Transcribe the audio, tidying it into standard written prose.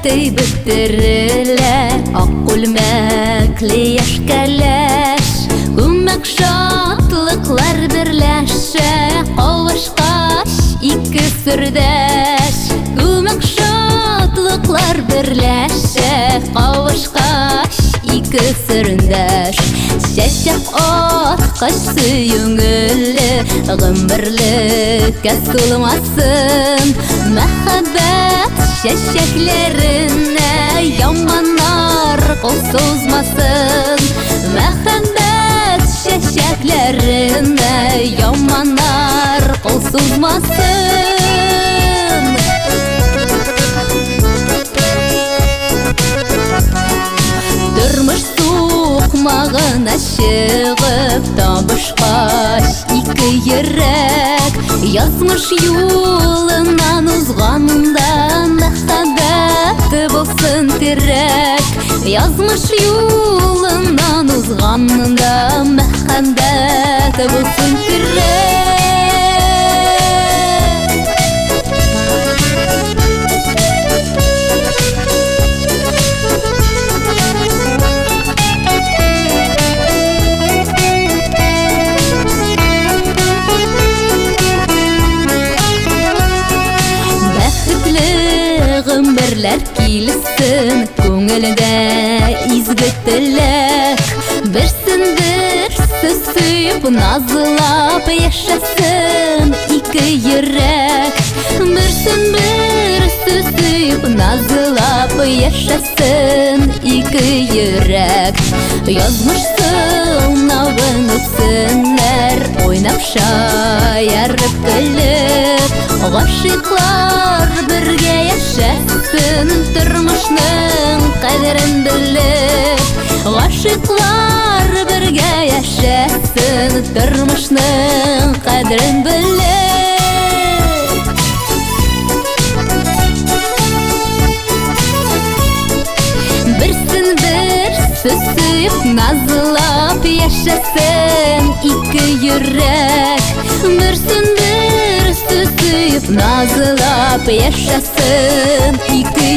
Икки бітірілі Аққұлмәклі яшкәләш Күмәк шатлықлар бірләші Қауышқаш икки сүрдәш Күмәк шатлықлар бірләші Қауышқаш икки сүрдәш Шәшәк атқаш сүйіңілі Ғымбірлікке сұлмасын Мәхәббәт шәшәкләрінә Яманар қол созмасын Мәхәббәт шәшәкләрінә Яманар қол созмасын Тұрмыш соқмағына шығып Табышқаш икки йөрәк Язмыш юлынан узғанында Мәхәббәті болсын терәк Язмыш юлынан узғанында Мәхәббәті болсын терәк Ғымбірләр килсін Көңілді изгі тілек Бірсін-бірсі сүйіп Назылап яшасын Икки йөрәк Бірсін-бірсі сүйіп Назылап яшасын Икки йөрәк Язмыш сынауын өпсінләр Ойнап шаярып көліп Ғашиқлар бірге яшасын Тұрмышның қадірін біліп Ғашиқлар бірге яшасын Тұрмышның қадірін біліп Бірсін-бірсі сүйіп Назылап яшасын Икки йөрәк Бірсін-бірсі сүйіп Назылап яшасын Икки